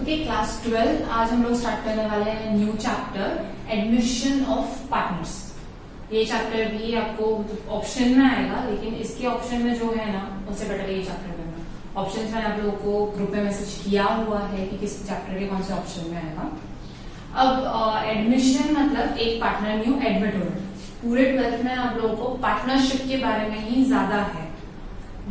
Okay, class 12 आज हम लोग स्टार्ट करने वाले हैं new chapter admission of partners. ये चैप्टर भी आपको ऑप्शन में आएगा, लेकिन इसके ऑप्शन में जो है ना उससे बेटर ये चैप्टर करना। ऑप्शन मैंने आप लोगों को ग्रुप में मैसेज किया हुआ है कि किस चैप्टर के कौन से ऑप्शन में आएगा। अब एडमिशन मतलब एक पार्टनर न्यू एडमिट हो रहा है। पूरे 12th में आप लोगों को पार्टनरशिप के बारे में ही ज्यादा है।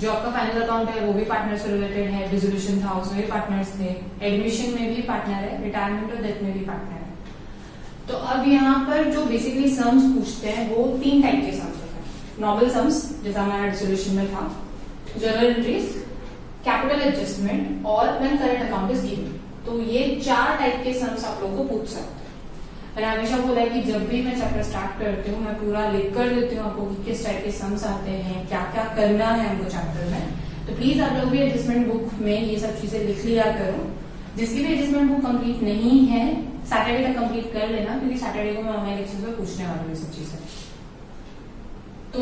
जो आपका फाइनल अकाउंट है वो भी पार्टनर से रिलेटेड है, डिसोल्यूशन था उसमें भी पार्टनर्स थे, एडमिशन में भी पार्टनर है, रिटायरमेंट और डेथ में भी पार्टनर है। तो अब यहाँ पर जो बेसिकली सम्स पूछते हैं वो 3 टाइप के सम्स होते हैं। नॉर्मल सम्स जैसा हमारा डिसोल्यूशन में था, जर्नल एंट्रीज, कैपिटल एडजस्टमेंट और when current account is given. तो ये 4 टाइप के सम्स आप लोगों को पूछ सकते हैं। मैंने हमेशा बोला है कि जब भी मैं चैप्टर स्टार्ट करती हूँ मैं पूरा लिख कर देती हूँ आपको कि किस टाइप के सम्स आते हैं, क्या क्या करना है हमको चैप्टर में। तो प्लीज आप लोग भी एडजस्टमेंट बुक में ये सब चीजें लिख लिया करो। जिसकी भी एडजस्टमेंट बुक कंप्लीट नहीं है सैटरडे तक कंप्लीट कर लेना, क्योंकि सैटरडे को मैं ऑनलाइन लेक्चर्स में पूछने वाली हूँ ये सब चीजें। तो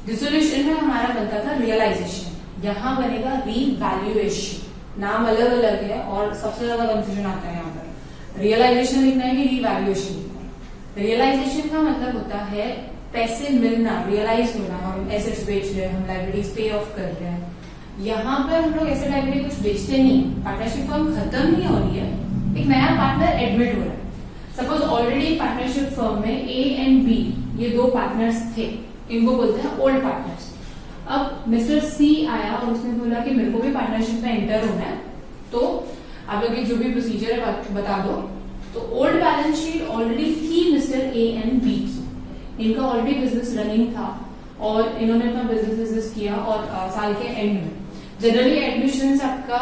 डिसोल्यूशन में हमारा बनता था रियलाइजेशन, यहाँ बनेगा रीवैल्यूएशन। नाम अलग अलग है और सबसे ज्यादा कंफ्यूजन आता है यहाँ पर। रियलाइजेशन लिखना है कि रिवैल्यूएशन लिखना है। रियलाइजेशन का मतलब होता है पैसे मिलना, रियलाइज होना। हम एसेट्स बेच रहे हैं, हम लाइबिलिटीज पे ऑफ कर रहे हैं। यहाँ पर हम लोग एसेट लाइबिलिटी कुछ बेचते नहीं, पार्टनरशिप फर्म खत्म नहीं हो रही है, एक नया पार्टनर एडमिट हो रहा है। सपोज ऑलरेडी पार्टनरशिप फर्म में ए एंड बी ये 2 पार्टनर्स थे, इनको बोलते हैं ओल्ड पार्टनर्स। अब मिस्टर सी आया और उसने बोला कि मेरे को भी पार्टनरशिप में एंटर होना है, तो आप लोग जो भी प्रोसीजर है बता दो। तो ओल्ड बैलेंस शीट ऑलरेडी थी मिस्टर ए एंड बी की, इनका ऑलरेडी बिजनेस रनिंग था और इन्होंने अपना बिजनेस किया। और साल के एंड में जनरली एडमिशन आपका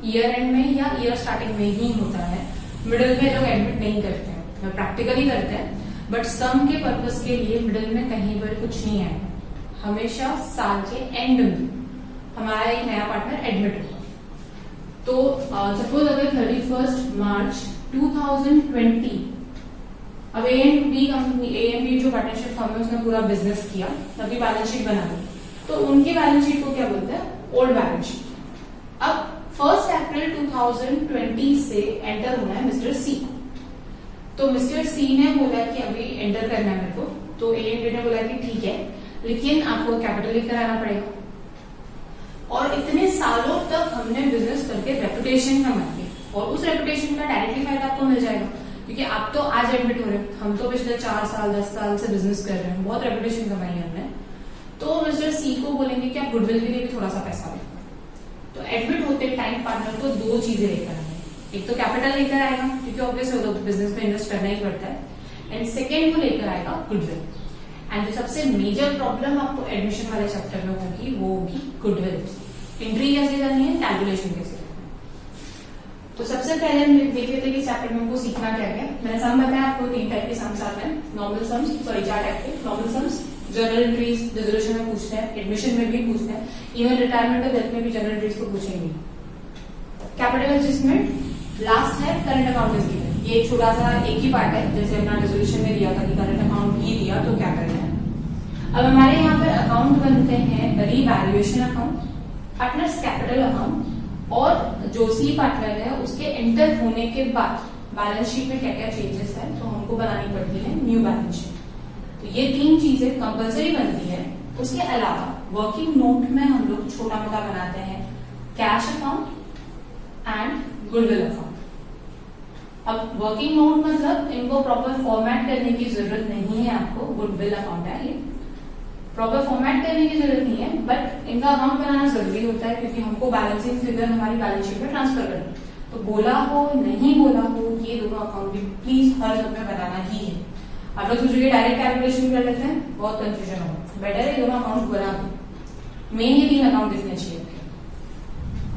ईयर एंड में या ईयर स्टार्टिंग में ही होता है, मिडिल में लोग एडमिट नहीं करते हैं, प्रैक्टिकली करते हैं। बट सम के पर्पज के लिए मिडिल में कहीं पर कुछ नहीं है, हमेशा साल के एंड में हमारा एक नया पार्टनर एडमिट होगा। तो सपोज अगर 31 मार्च 2020 अब ए एंड बी जो पार्टनरशिप फर्म है उसने पूरा बिजनेस किया, तभी बैलेंस शीट बना दी, तो उनकी बैलेंस शीट को क्या बोलते हैं? Old balance sheet. अब 1 अप्रैल 2020 से एंटर होना है मिस्टर सी को। तो मिस्टर सी ने बोला कि अभी एंटर करना है मेरे को, तो ए एंड बी ने बोला कि ठीक है, लेकिन आपको कैपिटल लेकर आना पड़ेगा। और इतने सालों तक हमने बिजनेस करके रेपुटेशन कमाई है, और उस रेपुटेशन का डायरेक्टली फायदा आपको मिल जाएगा, क्योंकि आप तो आज एडमिट हो रहे हो, हम तो पिछले 4 साल 10 साल से बिजनेस कर रहे हैं, बहुत रेपुटेशन कमाई है हमने। तो मिस्टर सी को बोलेंगे कि आप गुडविल के लिए भी थोड़ा सा पैसा लेकर। तो एडमिट होते टाइम पार्टनर को 2 चीजें लेकर आएंगे, एक तो कैपिटल लेकर आएगा क्योंकि ऑब्वियस वो बिजनेस में इन्वेस्ट करना ही पड़ता है, एंड सेकेंड वो लेकर आएगा गुडविल। एंड जो सबसे मेजर प्रॉब्लम आपको एडमिशन वाले चैप्टर में होगी वो होगी गुडविल। एंट्री कैसे करनी है, कैलकुलेशन कैसे करनी है। तो सबसे पहले हम देख लेते हैं कि चैप्टर में हमको सीखना क्या है। मैंने सम बताया आपको 3 टाइप के सम्स आते हैं, नॉर्मल सम्स, सॉरी 4 टाइप के normal sums. General entries dissolution में पूछते हैं, एडमिशन में भी पूछते हैं, इवन रिटायरमेंट और डेथ में भी जनरल एंट्रीज को पूछेंगे। कैपिटल एडजस्टमेंट लास्ट है, करंट अकाउंट इज गिवन। ये छोटा सा एक ही पार्ट है, जैसे अपना डिसोल्यूशन में दिया था कि करंट अकाउंट ही दिया तो क्या करना है। अब हमारे यहाँ पर अकाउंट बनते हैं revaluation account, partners capital account, और जो सी पार्टनर है उसके एंटर होने के बाद बैलेंस शीट में क्या क्या चेंजेस है तो हमको बनानी पड़ती है न्यू बैलेंस शीट। तो ये 3 चीजें कंपलसरी बनती है। उसके अलावा वर्किंग नोट में हम लोग छोटा मोटा बनाते हैं cash account and goodwill account. अब वर्किंग नोट मतलब इनको प्रॉपर फॉर्मेट करने की जरूरत नहीं है आपको, गुडविल अकाउंट है ये, प्रॉपर फॉर्मेट करने की जरूरत नहीं है, बट इनका अकाउंट बनाना जरूरी होता है क्योंकि हमको बैलेंसिंग फिगर हमारी बैलेंस शीट में ट्रांसफर करना है। तो बोला हो नहीं बोला हो ये दोनों अकाउंट भी प्लीज हर सब में बनाना ही है। आप लोग सोचोगे डायरेक्ट कैलकुलेशन कर लेते हैं, बहुत कंफ्यूजन होगा, बेटर है दोनों अकाउंट बना दो। मेन ये 3 अकाउंट दिखने चाहिए।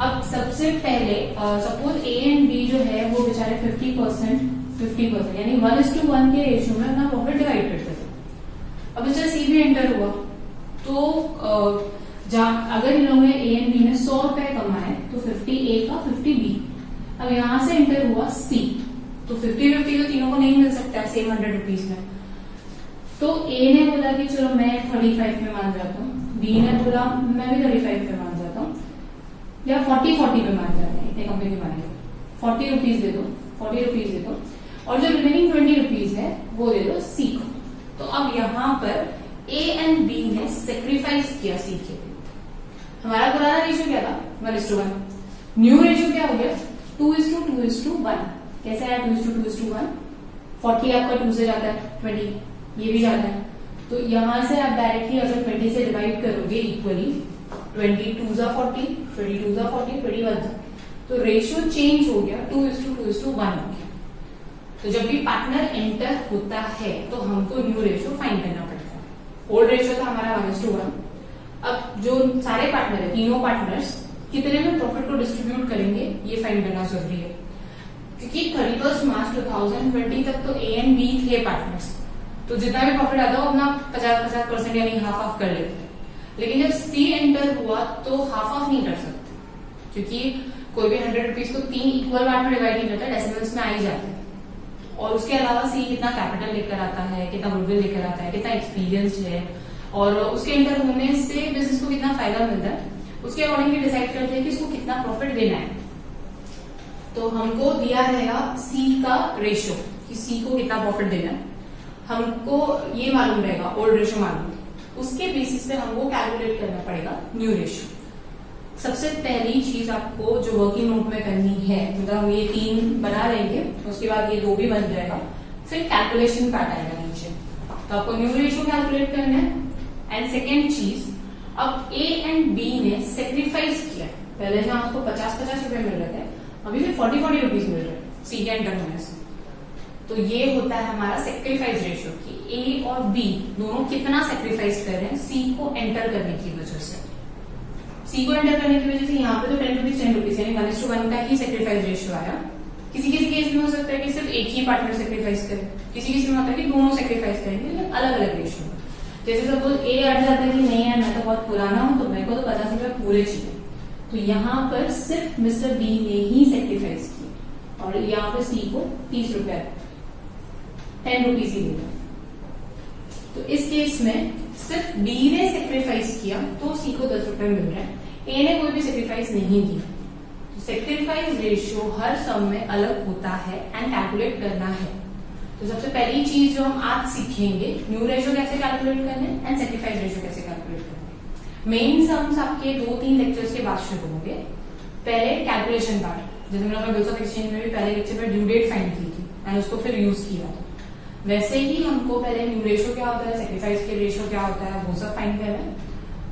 अब सबसे पहले सपोज ए एंड बी जो है वो बेचारे 50% यानी 1:1 के रेशियो में अपना प्रॉफिट डिवाइड करते थे। अब मिस्टर सी भी एंटर हुआ, तो अगर इन लोगों ने ए एंड बी ने 100 रुपए कमाए तो 50 ए का 50 बी। अब यहां से एंटर हुआ सी, तो 50-50 तो तीनों को नहीं मिल सकता है सेम 100 रुपीज में। तो ए ने बोला कि चलो मैं 35 में मान जाता हूँ, बी ने बोला मैं भी 35 में मान जाता हूँ, या 40-40 में मान जाते हैं, इतने कंपनी मानेंगे। 40 रुपीज दे दो, 40 रुपीज दे दो, और जो रिमेनिंग 20 रुपीज है वो दे दो सी को। तो अब यहाँ पर ए एंड बी ने सेक्रीफाइस किया सी के लिए। हमारा पुराना रेशियो क्या था 1:1, न्यू रेशियो क्या हो गया 2:2:1। कैसे आया 2:2:1? 40 आपका 2 से जाता है, 20 ये भी जाता है, तो यहां से आप डायरेक्टली अगर 20 से डिवाइड करोगे इक्वली, 22 जा 40, 22 जा 40, 21 जा, तो रेशियो चेंज हो गया 2:2:1 हो गया। तो जब भी पार्टनर एंटर होता है तो हमको न्यू रेशियो फाइंड करना पड़ता है। ओल्ड रेशियो था हमारा 1:1। अब जो सारे पार्टनर है, तीनों पार्टनर्स कितने में प्रॉफिट को डिस्ट्रीब्यूट करेंगे ये फाइंड करना जरूरी है, क्योंकि 31 मार्च 2020 तक तो ए एंड बी थे पार्टनर्स, तो जितना भी प्रॉफिट आता है अपना 50% यानी हाफ हाफ कर लेते हैं। लेकिन जब सी एंटर हुआ तो हाफ हाफ नहीं कर सकते, क्योंकि कोई भी 100 रुपीज को 3 इक्वल पार्ट में डिवाइड नहीं करता, डेसिमल्स में आ ही जाते हैं। और उसके अलावा सी कितना कैपिटल लेकर आता है, कितना गुडविल लेकर आता है, कितना एक्सपीरियंस है, और उसके एंटर होने से बिजनेस को कितना फायदा मिलता है, उसके अकॉर्डिंगली डिसाइड करते हैं कि इसको कितना प्रॉफिट देना है। तो हमको दिया रहेगा सी का रेशियो कि सी को कितना प्रॉफिट देना है, हमको ये मालूम रहेगा, ओल्ड रेशियो मालूम, उसके बेसिस पे हमको कैलकुलेट करना पड़ेगा न्यू रेशियो। सबसे पहली चीज आपको जो वर्किंग नोट में करनी है, मतलब हम ये 3 बना लेंगे, उसके बाद ये 2 भी बन जाएगा, फिर कैलकुलेशन पार्ट आएगा नीचे, तो आपको न्यू रेशियो कैलकुलेट करना है। एंड सेकेंड चीज, अब ए एंड बी ने सेक्रीफाइस किया, पहले जहां आपको 50-50 रुपए मिल रहे थे, अभी भी 40-40 रुपीज मिल रहे हैं सी के एंटर होने से। तो ये होता है हमारा सेक्रीफाइस रेशियो कि ए और बी दोनों कितना सेक्रीफाइस कर रहे हैं सी को एंटर करने की वजह से। सी को एंटर करने की वजह से यहाँ पे तो 10 रुपीज 10 रुपीज यानी 1:1 का ही सेक्रीफाइस रेशियो आया। किसी किसी केस में हो सकता है कि सिर्फ एक ही पार्टनर सेक्रीफाइस करे, किसी किसी में होता है कि दोनों सेक्रीफाइस करेंगे, लेकिन अलग अलग रेशियो। जैसे सपोज ए अट जाता है कि नहीं यार मैं तो बहुत पुराना हूं, तो मेरे को तो 50 रुपए पूरे चाहिए, तो यहाँ पर सिर्फ मिस्टर बी ने ही सेक्रीफाइस की, और यहाँ पे सी को 30 रुपए 10 रुपीज ही देगा। तो इस केस में सिर्फ बी ने सेक्रीफाइस किया तो सी को 10 रुपए मिल रहे हैं, ए ने कोई भी सेक्रीफाइस नहीं किया। तो सेक्रीफाइस रेशियो हर सम में अलग होता है एंड कैलकुलेट करना है। तो सबसे पहली चीज जो हम आज सीखेंगे, न्यू रेशियो कैसे कैलकुलेट करने एंड सेक्रीफाइस रेशियो कैसे कैलकुलेट करने। मेन सम्स आपके 2-3 लेक्चर्स के बाद शुरू होंगे। पहले कैलकुलेशन पार्ट, जैसे मैंने बिल्स ऑफ एक्सचेंज में भी पहले लेक्चर में ड्यू डेट फाइंड की थी एंड उसको फिर यूज किया था, वैसे ही हमको पहले न्यू रेशियो क्या होता है, सेक्रीफाइस के रेशियो क्या होता है, वो सब फाइंड करना है।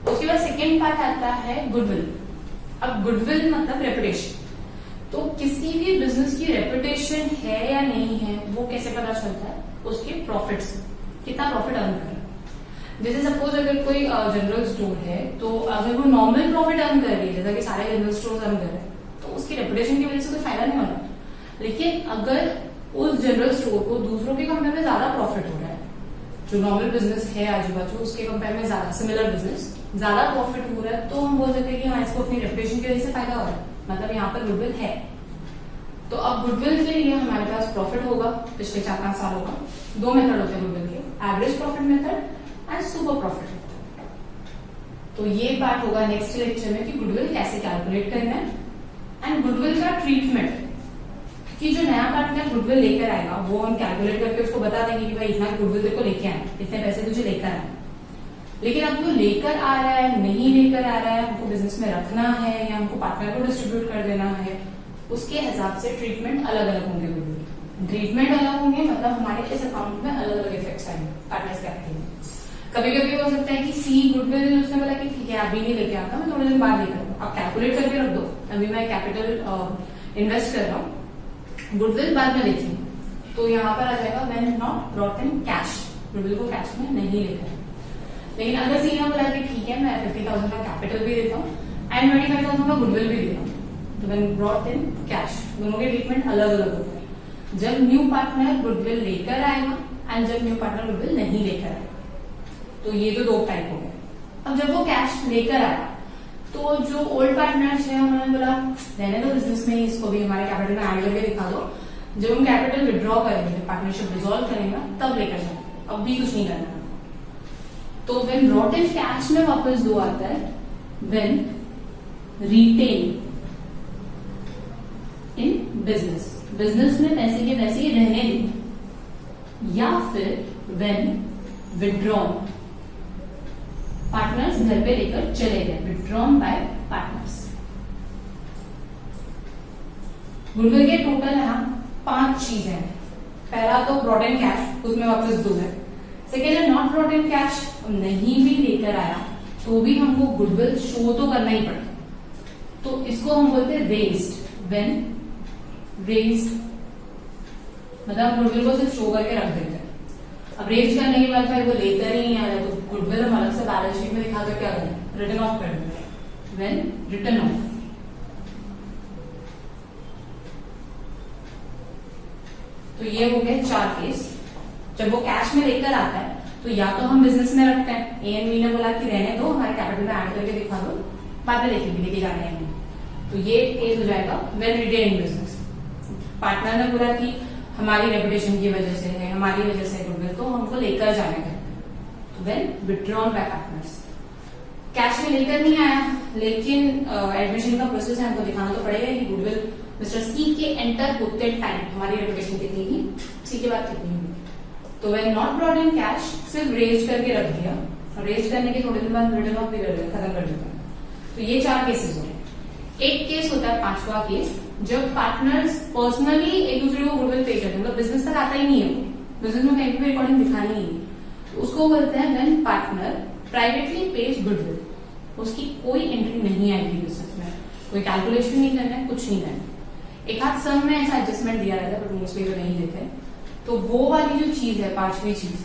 उसके बाद सेकेंड पार्ट आता है गुडविल। अब गुडविल मतलब रेपुटेशन, तो किसी भी बिजनेस की रेपुटेशन है या नहीं है वो कैसे पता चलता है, उसके प्रॉफिट से, कितना प्रॉफिट अर्न कर रहा है। जैसे सपोज अगर कोई जनरल स्टोर है, तो अगर वो नॉर्मल प्रॉफिट अर्न कर रही है जैसा कि सारे जनरल स्टोर अर्न कर रहे हैं, तो उसकी रेपुटेशन की वजह से कोई फायदा नहीं हो रहा। लेकिन अगर उस जनरल स्टोर को दूसरों के कंपेयर में ज्यादा प्रॉफिट हो रहा है, जो नॉर्मल बिजनेस है आजू बाजू उसके कंपेयर में ज्यादा, सिमिलर बिजनेस ज्यादा प्रॉफिट हो रहा है, तो हम बोल सकते हैं कि हाँ इसको अपनी रेपुटेशन की वजह से फायदा हो रहा है, मतलब यहाँ पर गुडविल है। तो अब गुडविल के लिए हमारे पास प्रॉफिट होगा पिछले 4-5 सालों का। 2 मेथड होते हैं गुडविल के, average profit method and super profit method. तो ये पार्ट होगा नेक्स्ट लेक्चर में कि गुडविल कैसे कैलकुलेट करना है एंड गुडविल का ट्रीटमेंट, कि जो नया पार्टनर गुडविल लेकर आएगा वो हम कैलकुलेट करके उसको बता देंगे कि भाई इतना गुडविल तेरे को लेके आए, इतने पैसे तुझे लेकर आए। लेकिन अब वो लेकर आ रहा है नहीं लेकर आ रहा है, हमको बिजनेस में रखना है या हमको पार्टनर को डिस्ट्रीब्यूट कर देना है, उसके हिसाब से ट्रीटमेंट अलग अलग होंगे। गुडविल ट्रीटमेंट अलग होंगे मतलब हमारे इस अकाउंट में अलग अलग इफेक्ट्स आएंगे पार्टनर्स के अकाउंट। कभी कभी हो सकता है कि सी गुडविल उसने बोला कि ठीक है अभी नहीं लेके आता, मैं थोड़े दिन बाद लेकर आऊंगा, आप कैलकुलेट करके रख दो, अभी मैं कैपिटल इन्वेस्ट कर रहा हूँ, गुडविल बाद में लेती हूँ, तो यहाँ पर आ जाएगा when not brought in cash, goodwill को कैश में नहीं लेकर। लेकिन अगर सी ने बोला कि ठीक है मैं 50,000 का कैपिटल भी देता हूँ एंड 25,000 का गुडविल भी देता हूँ, तो व्हेन ब्रॉट इन कैश, दोनों के ट्रीटमेंट अलग अलग होते हैं। जब न्यू पार्टनर गुडविल लेकर आएगा एंड जब न्यू पार्टनर गुडविल नहीं लेकर आएगा, तो ये तो 2 टाइप हो गए। अब जब वो कैश लेकर आया तो जो ओल्ड पार्टनर्स है उन्होंने बोला रहने दो बिजनेस में, इसको भी हमारे कैपिटल में ऐड करके दिखा दो, जब हम कैपिटल विड्रॉ करेंगे, पार्टनरशिप डिसॉल्व करेंगे तब लेकर जाएंगे, अब भी कुछ नहीं करना। तो व्हेन ब्रॉट इन कैश में वापस 2 आता है, when retained in business, business में पैसे के पैसे रहने दें, या फिर व्हेन विड्रॉन, पार्टनर्स घर पे लेकर चले गए, विड्रॉन बाय पार्टनर्स। गुडविल के टोटल यहाँ 5 चीजें हैं। पहला तो ब्रॉट इन कैश, उसमें वापस 2 है। सेकेंड है नॉट ब्रॉट इन कैश, नहीं भी लेकर आया तो भी हमको गुडविल शो तो करना ही पड़ता, तो इसको हम बोलते हैं रेज्ड। व्हेन रेज्ड मतलब गुडविल को सिर्फ शो करके रख देते हैं। अब रेज करने के बाद भाई वो लेकर ही नहीं आ रहा तो गुडविल हम अलग से बैलेंस शीट में दिखा कर क्या करें, रिटर्न ऑफ कर देते हैं। व्हेन रिटर्न ऑफ, तो ये हो गए 4 केस। जब वो कैश में लेकर आता है तो या तो हम बिजनेस में रखते हैं, ए एंड बी ने बोला कि रहने दो, हमारे कैपिटल में ऐड करके दिखा दो, बाद में देखेंगे लेके जाना है नहीं, तो ये केस हो जाएगा व्हेन रिटेन बिजनेस। पार्टनर ने बोला कि हमारी रेपुटेशन की वजह से है, हमारी वजह से गुडविल, तो हमको लेकर जाने का, तो when withdrawn bye partners. Cash में लेकर नहीं आया, लेकिन एडमिशन का प्रोसेस है, हमको दिखाना तो पड़ेगा कि गुडविल मिस्टर सी के एंटर होते टाइम हमारी रेपुटेशन कितनी थी, सी के बाद कितनी हुई। तो when not brought in cash सिर्फ रेज करके रख दिया, रेज करने के थोड़े दिन बाद रिटर्न ऑफ भी कर दिया, खत्म कर देता है। तो ये 4 केसेस हो गए। एक केस होता है 5वां केस, जब पार्टनर्स पर्सनली एक दूसरे को गुडविल पे करते हैं, मतलब बिजनेस तक आता ही नहीं है, बिजनेस में कहीं पे रिकॉर्डिंग दिखानी ही नहीं, तो उसको बोलते हैं when partner privately pays goodwill. उसकी कोई एंट्री नहीं आएगी बिजनेस में, कोई कैलकुलेशन नहीं करना है, कुछ नहीं करना है। एक हाथ सम में ऐसा एडजस्टमेंट दिया रहता है, बट मोस्टली तो नहीं देते। तो वो वाली जो चीज है 5वीं चीज,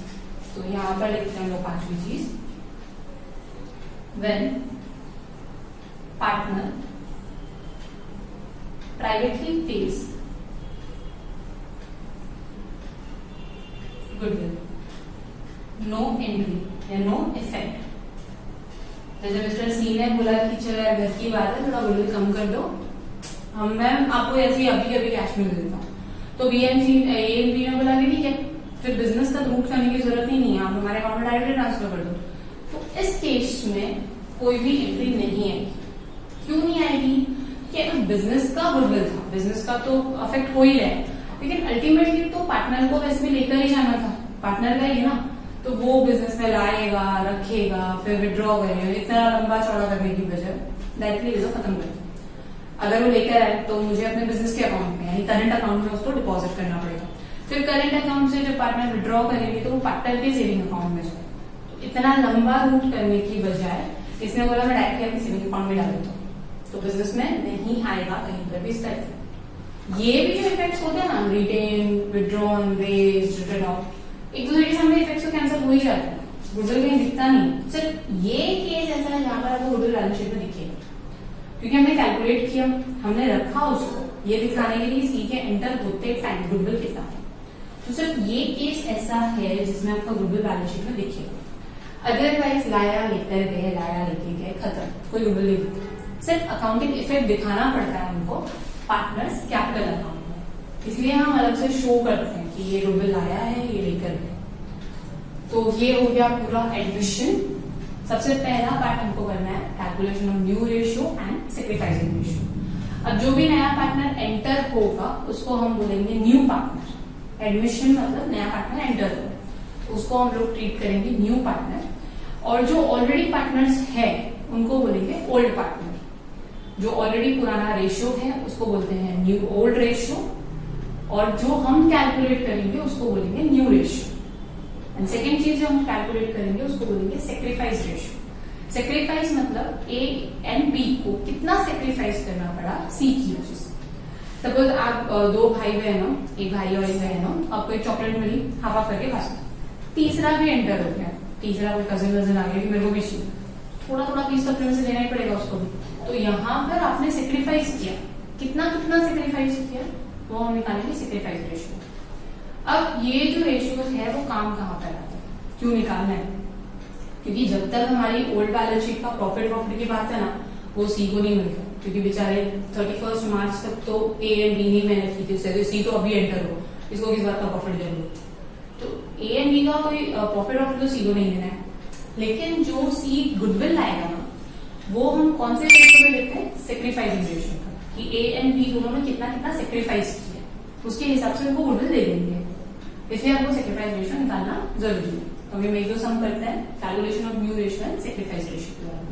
तो यहां पर लिखते हैं लोग 5वीं चीज, when partner privately pays goodwill, no entry या नो इफेक्ट। जैसे मिस्टर सी ने बोला कि चलो यार घर की बात है, थोड़ा गुडविल कम कर दो, हम मैम आपको ऐसे ही अभी अभी कैश में दे देता हूँ, तो बी एंड बी ने बोला कि ठीक है, फिर बिजनेस का रूट करने की जरूरत ही नहीं है, आप हमारे अकाउंट में डायरेक्टली ट्रांसफर कर दो। तो इस केस में कोई भी एंट्री नहीं आएगी। क्यों नहीं आएगी? कि बिजनेस का गुडविल था, बिजनेस का तो अफेक्ट हो ही रहा है, लेकिन अल्टीमेटली तो पार्टनर को वैसे भी लेकर ही जाना था, पार्टनर का ही ना, तो वो बिजनेस में लाएगा, रखेगा, फिर विड्रॉ करेगा, इतना लंबा चौड़ा करने की बजाय डायरेक्टली बिजनेस खत्म कर दो। अगर वो लेकर आए तो मुझे अपने बिजनेस के अकाउंट में यानी करंट अकाउंट में उसको डिपॉजिट करना पड़ेगा, फिर करंट अकाउंट से जब पार्टनर विड्रॉ करेंगे तो वो पार्टनर के सेविंग अकाउंट में जाए। तो इतना लंबा रूट करने की बजाय इसने बोला मैं डायरेक्टली अपनी सेविंग अकाउंट में डाल देता हूँ, तो बिजनेस में नहीं आएगा कहीं पर भी इसका इफेक्ट। ये भी जो इफेक्ट्स होते हैं ना, retained, withdrawn, raised, written off, एक दूसरे के सामने इफेक्ट्स तो कैंसिल हो ही जाते हैं, गुडविल कहीं दिखता नहीं। सिर्फ ये केस ऐसा है जहां पर आपको गुडविल बैलेंस शीट में दिखेगा, क्योंकि हमने कैलकुलेट किया, हमने रखा उसको ये दिखाने के लिए सी के एंटर होते टाइम गुडविल कितना है। तो सिर्फ ये केस ऐसा है जिसमें आपका गुडविल बैलेंस शीट में दिखेगा। अदरवाइज लाया लेकर गए, लाया लेके गए, खत्म, कोई गुडविल नहीं दिखता। सिर्फ अकाउंटिंग इफेक्ट दिखाना पड़ता है उनको पार्टनर्स कैपिटल अकाउंट में, इसलिए हम अलग से शो करते हैं कि ये गुडविल लाया है, ये लेकर गए। तो ये हो गया पूरा एडमिशन। सबसे पहला पार्ट हमको करना है calculation of new ratio and sacrificing ratio. अब जो भी नया पार्टनर एंटर होगा उसको हम बोलेंगे न्यू पार्टनर। एडमिशन मतलब नया पार्टनर एंटर होगा, उसको हम लोग ट्रीट करेंगे न्यू पार्टनर। और जो ऑलरेडी पार्टनर्स है उनको बोलेंगे ओल्ड पार्टनर। जो ऑलरेडी पुराना रेशियो है उसको बोलते हैं न्यू ओल्ड रेशियो, और जो हम कैलकुलेट करेंगे उसको बोलेंगे न्यू रेशियो। एंड सेकेंड चीज जो हम कैलकुलेट करेंगे उसको बोलेंगे सैक्रिफाइस रेशियो। सैक्रिफाइस मतलब ए एंड बी को कितना सैक्रिफाइस करना पड़ा सी की वजह से। सपोज आप 2 भाई बहन हो, एक भाई और एक बहन हो, आपको एक चॉकलेट मिली, हाफ हाफ करके खा सकते, तीसरा भी एंटर हो गया, तीसरा कोई कजिन वजन आ गया कि मेरे को भी चाहिए, थोड़ा थोड़ा पीस तो अपने से देना ही पड़ेगा उसको भी। तो यहाँ पर आपने सैक्रिफाइस किया, कितना कितना सैक्रिफाइस किया वो हम निकालेंगे सैक्रिफाइस रेशियो। अब ये जो रेशियो है वो काम कहाँ पर आता है, क्यों निकालना है? क्योंकि जब तक हमारी ओल्ड बैलेंस शीट का प्रॉफिट की बात है ना, वो सी को नहीं मिलता, क्योंकि बेचारे 31 मार्च तक तो ए एंड बी ने मेहनत की थी, सी तो अभी एंटर हो, इसको किस बात का प्रॉफिट जरूर। तो ए एंड बी का कोई प्रॉफिट तो सी को नहीं देना है, लेकिन जो सी गुडविल लाएगा ना वो हम कौन से रेशियो में लेते हैं, सैक्रिफाइसिंग रेशियो का। कि ए एंड बी दोनों ने कितना कितना सेक्रीफाइस किया, उसके हिसाब से उनको गुडविल दे देंगे, इसलिए आपको सेक्रीफाइस रेशियो निकालना जरूरी है। तो अभी मैं जो सम करते हैं calculation of new ratio and sacrifice ratio के बारे में।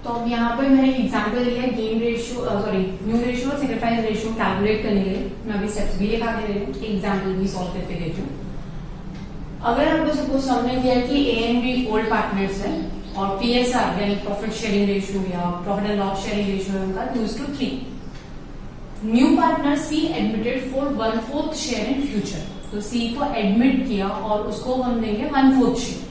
तो अब यहाँ पर मैंने एक एग्जांपल लिया है gain ratio sorry new ratio और सेक्रीफाइस रेशियो कैलकुलेट करने के लिए। मैं अभी स्टेप्स भी लिखा के दे रही हूँ, एग्जाम्पल भी सॉल्व करके देती हूँ। अगर आपको सपोज सामने दिया है कि A and B old partners है और पीएसआर यानी प्रॉफिट शेयरिंग रेशियो या profit and loss sharing ratio उनका 2:3। New partner C admitted for 1/4 share in future. तो सी को एडमिट किया और उसको हम देंगे 1/4 शेयर।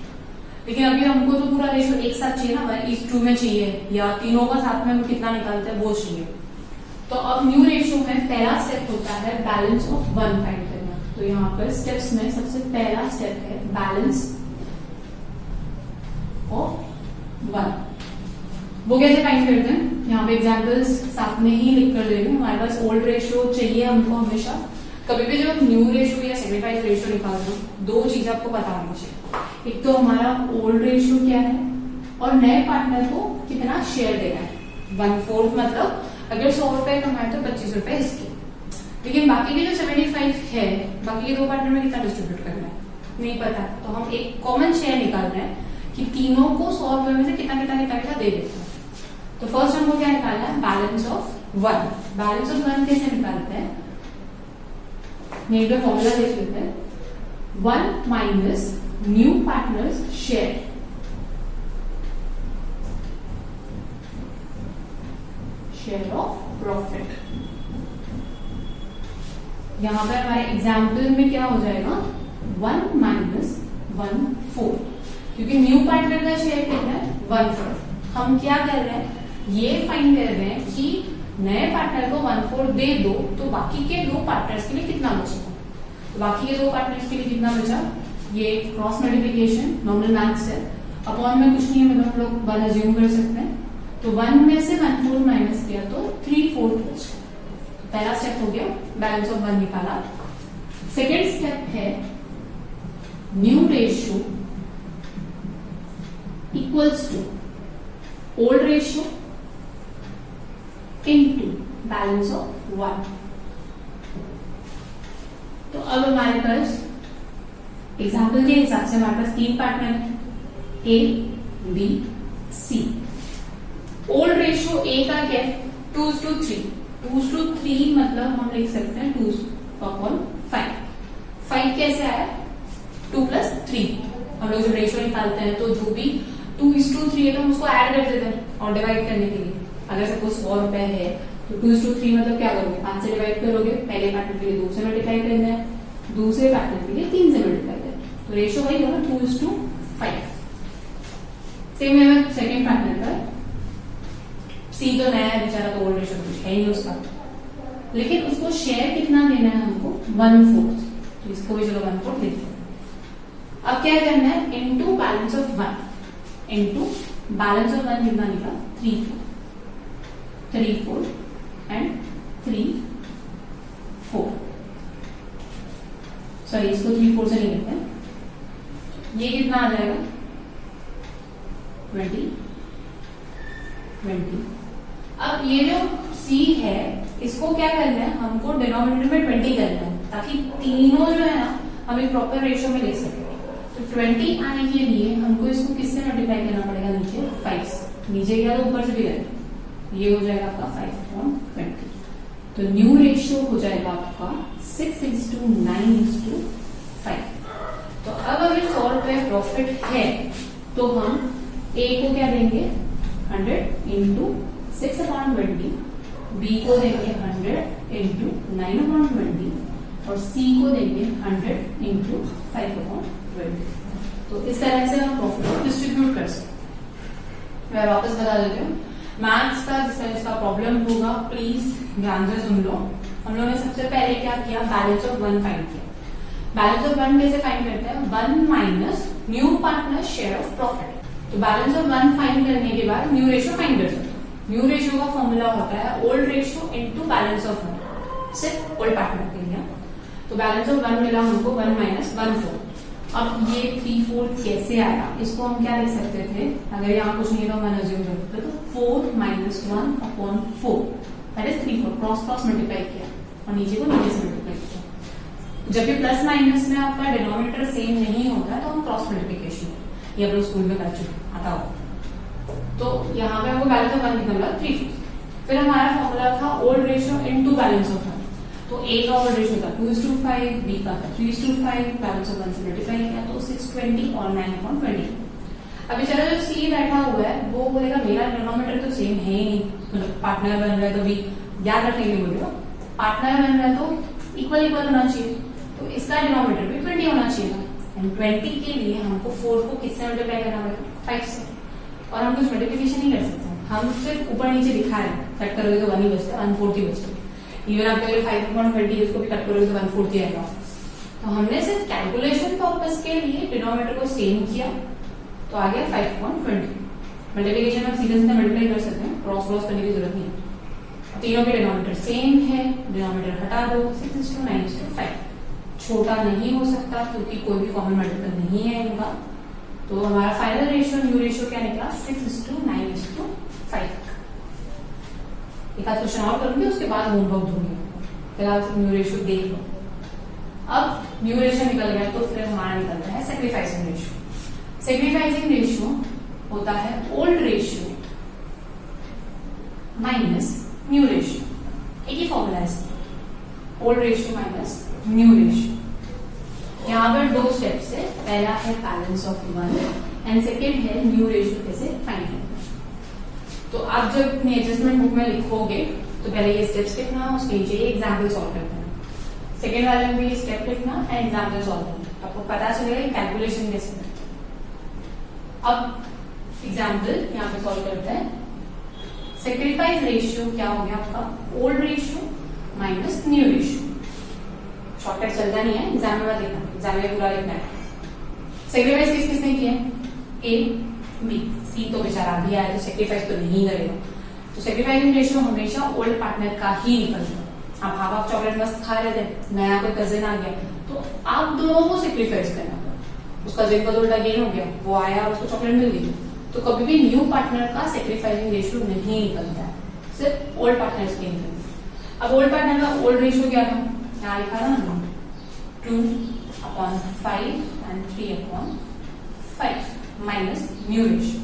लेकिन अभी हमको तो पूरा रेशियो एक साथ चाहिए ना, 1:2 में चाहिए या तीनों का साथ में हम कितना निकालते हैं वो चाहिए। तो अब न्यू रेशियो में पहला स्टेप होता है बैलेंस ऑफ 1 फाइंड करना। तो यहाँ पर स्टेप्स में सबसे पहला स्टेप है बैलेंस ऑफ 1। वो कैसे फाइंड करते हैं, यहाँ पे एग्जांपल्स साथ में ही लिख कर दे रही हूँ। हमारे पास ओल्ड रेशियो चाहिए हमको हमेशा। कभी भी जब हम न्यू रेशियो या सेक्रीफाइस रेशियो निकालते हैं दो चीज आपको पता होनी चाहिए, एक तो हमारा ओल्ड रेशियो क्या है और नए पार्टनर को कितना शेयर देना है। 1/4 मतलब अगर 100 रुपए कमाए तो 25 रुपए इसके। लेकिन बाकी के जो 75 है बाकी के दो पार्टनर में कितना डिस्ट्रीब्यूट करना है नहीं पता, तो हम एक कॉमन शेयर निकाल रहे हैं कि तीनों को 100 रुपए में से कितना कितना कितना कितना दे देते हैं। तो फर्स्ट हमको क्या निकालना है बैलेंस ऑफ 1। बैलेंस ऑफ 1 कैसे निकालते हैं, नेट फॉर्मूला देख लेते हैं। 1 minus new partners share of profit. यहां पर हमारे एग्जाम्पल में क्या हो जाएगा 1 माइनस 1/4, क्योंकि न्यू पार्टनर का शेयर कितना है 1/4। हम क्या कर रहे हैं ये फाइंड कर रहे हैं कि नए पार्टनर को 1/4 दे दो तो बाकी के दो पार्टनर्स के लिए कितना बचेगा। तो बाकी के दो पार्टनर्स के लिए कितना बचा, ये क्रॉस मल्टीप्लिकेशन नॉर्मल मैथ्स है, अपॉन में कुछ नहीं है मतलब हम लोग 1 अज्यूम कर सकते हैं। तो 1 में से 1/4 माइनस किया तो 3/4 बचा। पहला स्टेप हो गया बैलेंस ऑफ 1 निकाला। सेकेंड स्टेप है new ratio equals to old ratio into balance of 1। तो अब हमारे पास एग्जाम्पल के हिसाब से हमारे पास 3 पार्टनर है A B C. Old ratio A का क्या है 2:3। 2:3 मतलब हम लिख सकते हैं 2/5। 5 कैसे आया 2 + 3। हम लोग जब रेशियो निकालते हैं तो जो भी 2:3 है तो हम उसको ऐड कर देते हैं और डिवाइड करने के लिए। अगर सपोज 100 रुपए है तो 2:3 मतलब क्या करोगे 5 से डिवाइड करोगे, पहले पार्टनर के लिए 2 से मल्टीप्लाई करना है, दूसरे पार्टनर के लिए 3 से मल्टीप्लाई करना है। तो रेशियो वही होगा 2:5। सेम है सेकेंड पार्टनर का। सी तो नया है बेचारा, तो ओल्ड रेशियो कुछ है ही नहीं उसका, लेकिन उसको शेयर कितना देना है हमको 1/4। तो इसको भी चलो 1/4 देते हैं। अब क्या करना है into balance of 1। Into balance of 1 कितना निकला 3/4 एंड 3/4। सॉरी इसको 3/4 से नहीं करते हैं, ये कितना आ जाएगा 20। अब ये जो C है इसको क्या करना है हमको डिनोमिनेटर में 20 करना है ताकि तीनों जो है ना हम एक प्रॉपर रेशियो में लिख सके। तो 20 आने के लिए हमको इसको किससे मल्टीप्लाई करना पड़ेगा नीचे 5 से। नीचे गया तो ऊपर से भी गया, ये हो जाएगा आपका 5/20। तो न्यू रेशियो हो जाएगा आपका 6:9:5। तो अब अगर 100 रुपए प्रॉफिट है तो हम ए को क्या देंगे 100 इंटू 6/20, बी को देंगे 100 इंटू 9/20 और सी को देंगे 100 इंटू 5/20। तो इस तरह से हम प्रॉफिट को डिस्ट्रीब्यूट कर सकते हैं। मैं वापस बता देती हूँ मैथ्स का जिस तरह इसका प्रॉब्लम होगा प्लीज ध्यान से सुन लो। हम लोगों ने सबसे पहले क्या किया बैलेंस ऑफ 1 फाइंड किया। बैलेंस ऑफ 1 कैसे फाइंड करते हैं 1 minus new partner share of profit. तो बैलेंस ऑफ 1 फाइंड करने के बाद न्यू रेशियो फाइंड कर सकते हैं। न्यू रेशियो का फॉर्मूला होता है old ratio into balance of 1, सिर्फ ओल्ड पार्टनर के लिए। तो बैलेंस ऑफ 1 मिला हमको 1 माइनस 1/4। अब ये 3/4 कैसे आया इसको हम क्या लिख सकते थे, अगर यहाँ कुछ नहीं तो हम अज्यूम करते तो 4 - 1/4 that is 3 4 cross cross multiply किया और नीचे को नीचे से मल्टीप्लाई किया। जब भी प्लस माइनस में आपका डिनोमिनेटर सेम नहीं होता है तो हम क्रॉस मल्टीप्लिकेशन, ये आप लोग स्कूल में कर चुके आता हो। तो यहाँ पे आपको बैलेंस ऑफ 1 निकला 3 4। फिर हमारा फॉर्मूला था old ratio into balance of 1। तो ए का ओल्ड रेशियो था 2:5, बी का था 3:5, बैलेंस ऑफ 1 से मल्टीप्लाई किया तो 620 और 9/20। अब बेचारा जो सी बैठा हुआ है वो बोलेगा मेरा डिनोमिनेटर तो सेम है ही नहीं, मतलब पार्टनर बन रहा है तो भी याद रखने के लिए बोल रहे हो, पार्टनर बन रहा है तो इक्वल इक्वल होना चाहिए, तो इसका डिनोमिनेटर भी 20 होना चाहिए था। एंड 20 के लिए हमको 4 को किससे मल्टीप्लाई करना पड़ेगा, 5 से, और हम कुछ मल्टीप्लिकेशन नहीं कर सकते, हम सिर्फ ऊपर नीचे दिखा रहे हैं, कट करोगे तो 1 ही बचता है, 1/4 ही बचता है। इवन आप अगर 5/20 उसको भी कट करोगे तो 1/4 ही आएगा। तो हमने सिर्फ कैलकुलेशन पर्पस के लिए डिनोमिनेटर को सेम किया तो आ गया 5/20। मल्टीप्लिकेशन आप सीधे सीधे मल्टीप्लाई कर सकते हैं, क्रॉस क्रॉस करने की जरूरत नहीं है। तीनों के डिनोमिनेटर सेम है, डिनोमिनेटर हटा दो, 6:9:5। छोटा नहीं हो सकता क्योंकि कोई भी कॉमन मल्टीपल नहीं है इनका। तो हमारा फाइनल रेशियो न्यू रेशियो क्या निकला, 6:9:5। एक आध क्वेश्चन और करूंगी उसके बाद होमवर्क दूंगी, फिलहाल न्यू रेशियो देख लो। अब न्यू रेशियो निकल गया तो फिर हमारा निकलता है सेक्रीफाइसिंग रेशियो। सेक्रीफाइसिंग रेशियो होता है old ratio minus new ratio, एक ही फॉर्मूला है, old ratio minus new ratio. यहाँ पर 2 स्टेप्स है, पहला है बैलेंस ऑफ 1 एंड सेकेंड है न्यू रेशियो कैसे फाइंड करना। तो आप जब अपनी एडजस्टमेंट बुक में लिखोगे तो पहले ये स्टेप्स लिखना, उसके नीचे ये एग्जाम्पल सॉल्व करना, सेकेंड वाले में भी ये स्टेप लिखना एंड एग्जाम्पल सॉल्व करना, आपको पता चलेगा कैलकुलेशन कैसे करना। अब एग्जाम्पल यहाँ पे सॉल्व करते हैं। सेक्रीफाइस रेशियो क्या हो गया आपका, old ratio minus new ratio. Shortcut चलता नहीं है, एग्जाम में मत लिखना, एग्जाम में पूरा लिखना है। सेक्रीफाइस किस किसने किया, ए बी, सी तो बेचारा अभी आया तो सेक्रीफाइस तो नहीं करेगा। तो सेक्रीफाइसिंग रेशियो हमेशा ओल्ड पार्टनर का ही निकलता। आप हाफ चॉकलेट मस्त खा रहे थे, नया कोई कजिन आ गया तो आप दोनों को सेक्रीफाइस करना पड़ा। उसका जिद का उल्टा गेन हो गया, वो आया और उसको चॉकलेट मिल गई, तो कभी भी न्यू पार्टनर का सेक्रीफाइसिंग रेशियो नहीं निकलता है, सिर्फ ओल्ड पार्टनर के निकलता। अब ओल्ड पार्टनर का ओल्ड रेशियो क्या था, यहाँ लिखा था ना 2/5 and 3/5 minus new ratio.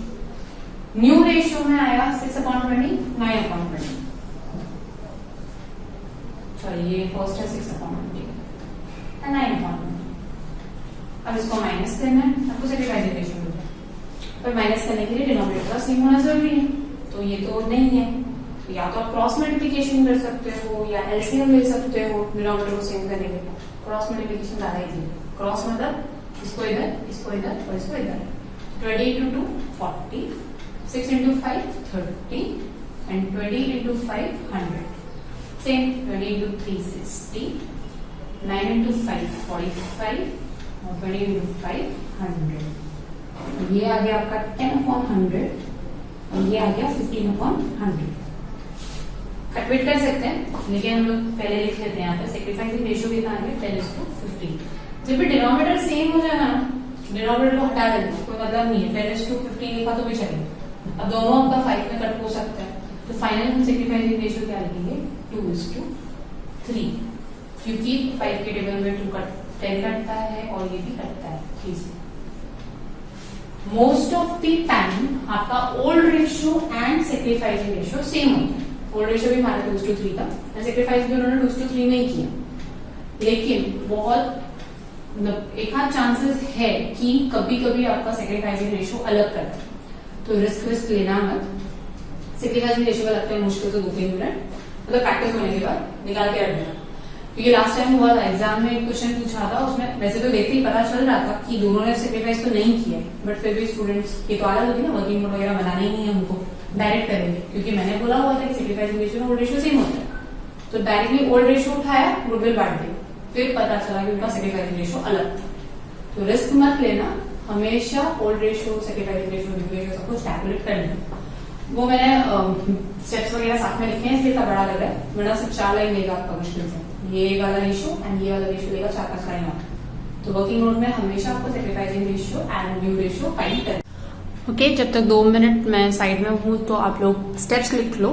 New ratio में आया 6/20, 9/20। सॉरी ये फर्स्ट है 6/20 एंड 9/20। अब इसको माइनस करना है, आपको सेक्रीफाइसिंग रेशियो मिलता है, पर माइनस करने के लिए डिनोमिनेटर का सेम होना जरूरी है, तो ये तो नहीं है। तो या तो आप क्रॉस मल्टीप्लिकेशन कर सकते हो या एलसीएम ले सकते हो डिनोमिनेटर को सेम करने के लिए। क्रॉस मल्टीप्लिकेशन ज्यादा इजी है, क्रॉस मतलब इसको इधर, इसको इधर और इसको इधर। 20 into 2 40, 6 into 5 30 and 20 into 5 100. Same 20 into 3 60, 9 into 5 45 और 20 into 5 100। ये आ गया आपका 10/100 और ये आ गया 15/100। कटवेट कर सकते हैं लेकिन हम लोग पहले लिख लेते हैं यहाँ पे सेक्रीफाइसिंग रेशियो कितना आ गया 10:15। जब भी डिनोमिनेटर सेम हो जाएगा ना, डिनोमिनेटर को हटा देना, कोई मतलब नहीं है, 10:15 लिखा तो भी चलेगा। अब दोनों आपका 5 में कट हो सकता है, तो फाइनल हम सेक्रीफाइसिंग रेशियो क्या लिखेंगे 2:3, क्योंकि 5 के टेबल में 2 का 10 कटता है और ये भी कटता है 3 से। मोस्ट ऑफ द टाइम आपका old ratio and sacrificing ratio same होता है। ओल्ड रेशियो भी हमारा 2:3 था, सेक्रीफाइस भी उन्होंने 2:3 में ही किया, लेकिन बहुत मतलब एक आध चांसेस है कि कभी कभी आपका सेक्रीफाइसिंग रेशियो अलग करता है, तो रिस्क लेना मत। सेक्रीफाइसिंग रेशियो का लगता है मुश्किल से 2-3 मिनट, मतलब प्रैक्टिस होने के बाद निकाल के रख देना। क्योंकि लास्ट टाइम हुआ था एग्जाम में, एक क्वेश्चन पूछा था, उसमें वैसे तो देखते ही पता चल रहा था कि दोनों ने सेक्रीफाइस तो नहीं किया, बट फिर भी स्टूडेंट्स की तो आदत होती है ना, वर्किंग नोट वगैरह बनाना ही नहीं है हमको, डायरेक्ट करेंगे, क्योंकि मैंने बोला हुआ था कि sacrificing ratio old ratio same होता है, तो डायरेक्टली ओल्ड रेशियो उठाया, गुडविल बांट दी, फिर पता चला कि उनका सेक्रीफाइसिंग रेशियो अलग था। तो रिस्क मत लेना, हमेशा old ratio, sacrificing ratio, new ratio सब कुछ कैलकुलेट करना। वो मैंने स्टेप्स वगैरह साथ में लिखे हैं इसलिए इतना बड़ा लग रहा है, वरना सिर्फ 4 लाइन लेगा आपका मुश्किल से, ये वाला रेशियो एंड ये वाला रेशियो लेगा 4-5 लाइन और। तो वर्किंग नोट में हमेशा आपको sacrificing ratio and new ratio find करना। ओके, जब तक 2 मिनट मैं साइड में हूँ तो आप लोग स्टेप्स लिख लो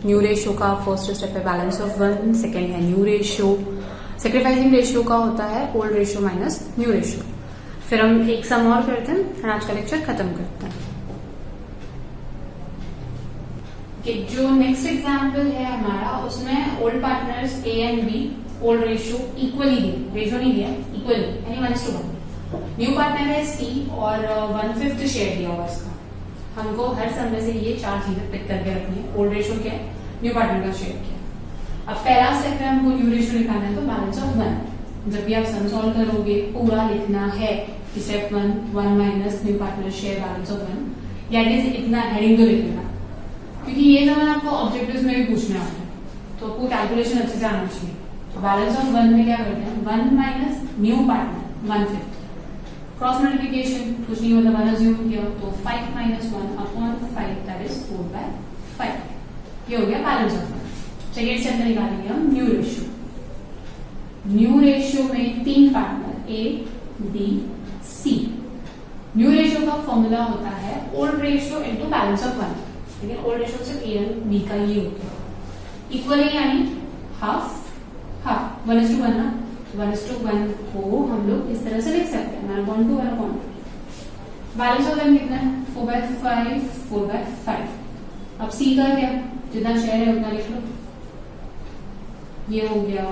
न्यू रेशियो का फर्स्ट स्टेप है बैलेंस ऑफ वन, सेकेंड है न्यू रेशियो, सेक्रीफाइसिंग रेशियो का होता है old ratio minus new ratio. फिर हम एक सम और करते हैं और आज का लेक्चर खत्म करते हैं। जो नेक्स्ट एग्जाम्पल है हमारा, उसमें old partners A and B old ratio equally दिए, रेशियो नहीं दिया, इक्वली यानी 1:1। न्यू पार्टनर है सी और 1/5 शेयर दिया हुआ इसका। हमको हर समय से ये 4 चीजें पिक करके रखनी है। ओल्ड रेशियो क्या है, न्यू पार्टनर का शेयर क्या है। अब पहला स्टेप है हमको न्यू रेशियो निकालना है, तो बैलेंस ऑफ 1। जब भी आप सम सॉल्व करोगे पूरा लिखना है कि step 1 minus new partner share balance of 1, यानी इतना हेडिंग तो लिख लेना, क्योंकि ये सवाल आपको ऑब्जेक्टिव्स में भी पूछने आते हैं, तो आपको कैलकुलेशन अच्छे से आना चाहिए। तो बैलेंस ऑफ 1 में क्या करते हैं, 1 minus new partner 1/5, cross multiplication कुछ नहीं होता, 1 अज्यूम किया, तो 5 माइनस 1 अपॉन 5 दैट इज 4/5। ये हो गया बैलेंस ऑफ 1। सेकेंड स्टेप में निकालेंगे हम न्यू रेशियो। न्यू रेशियो में 3 partner A B C. New ratio का फॉर्मूला होता है old ratio into balance of 1, लेकिन ओल्ड रेशियो सिर्फ ए एंड बी का ही होता है। इक्वल है यानी हाफ हाफ, 1:1 ना, 1:1 को हम लोग इस तरह से लिख सकते हैं 1/2 1/2। बैलेंस ऑफ 1 कितना है, 4/5 4/5। अब सी का क्या, जितना शेयर है उतना लिख लो, ये हो गया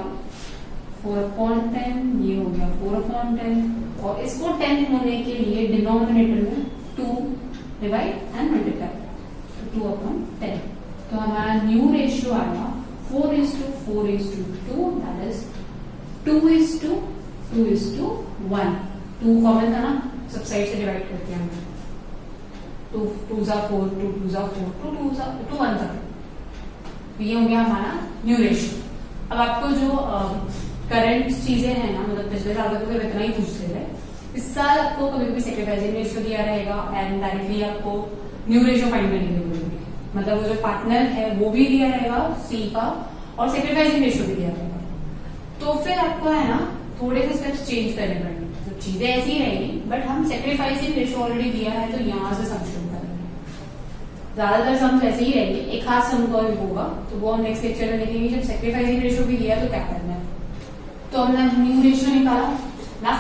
4/10, ये हो गया 4/10, और इसको 10 होने के लिए डिनोमिनेटर में 2 डिवाइड एंड मल्टीप्लाई, 2/10। तो हमारा न्यू रेशियो आएगा 4:4:2, दैट इज 2:2:1। 2 कॉमन था ना, सब साइड से डिवाइड करते हैं हमने, 2 2s are 4, 2 2s are 4, 2 2s are 2 1s are 2। तो ये हो गया हमारा न्यू रेशियो। अब आपको जो करंट चीजें हैं ना, मतलब पिछले साल तक तो इतना ही पूछते थे, इस साल आपको कभी कभी सेक्रीफाइसिंग रेशियो दिया रहेगा एंड डायरेक्टली आपको न्यू रेशियो फाइंड करने के लिए बोलेंगे। मतलब वो जो पार्टनर है वो भी दिया रहेगा सी का, और सेक्रीफाइसिंग रेशियो भी दिया रहेगा। तो फिर आपको है ना थोड़े से स्टेप्स चेंज करने पड़ेंगे, तो चीजें ऐसी ही रहेगी, बट हम सेक्रीफाइसिंग रेशियो ऑलरेडी दिया है तो यहाँ से सम शुरू करेंगे। ज्यादातर सम ऐसे ही रहेंगे, एक खास सम का होगा तो वो हम नेक्स्ट लेक्चर में देखेंगे। जब सेक्रीफाइसिंग रेशियो भी दिया तो क्या करना है, तो हमने न्यू रेशियो निकाला ना,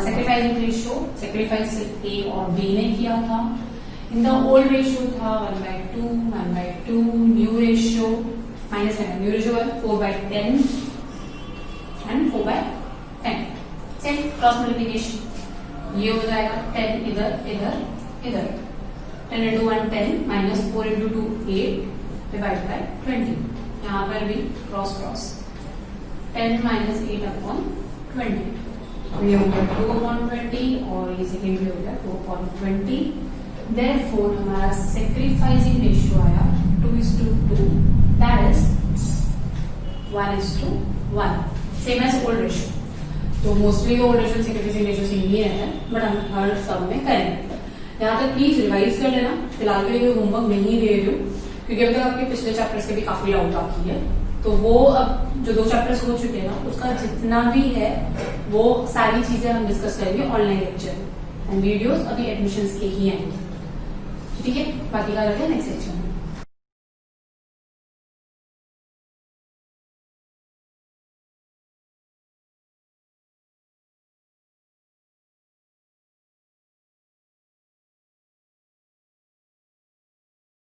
सेक्रीफाइसिंग रेशियो सेक्रीफाइस ए और बी ने किया था। इन द ओल्ड रेशियो था 1/2 1/2, न्यू रेशियो माइनस करना, new ratio 4/10 and 4/10। Same cross multiplication, ये हो जाएगा 10 इधर इधर इधर, 10 into 1 10 minus 4 into 2 8 divide by 20। यहाँ पर भी क्रॉस क्रॉस, 10 माइनस 8/20। तो ये हो गया 2/20 और ये सेकेंड भी हो गया 2/20। Therefore हमारा सेक्रीफाइसिंग रेशियो आया 2:2, that is 1:1, same as old ratio. तो mostly old ratio sacrificing ratio same ही रहता है, बट हम हर सब में करेंगे। यहाँ तक प्लीज रिवाइज कर लेना, फिलहाल के लिए होमवर्क नहीं दे रही हूँ, क्योंकि अभी तक आपके पिछले चैप्टर्स के भी काफी डाउट बाकी है। तो वो अब जो 2 चैप्टर्स हो चुके हैं ना, उसका जितना भी है वो सारी चीजें हम डिस्कस करेंगे ऑनलाइन लेक्चर एंड वीडियोस अभी एडमिशंस के ही आएंगे। ठीक है, बाकी का रहते हैं नेक्स्ट लेक्चर में।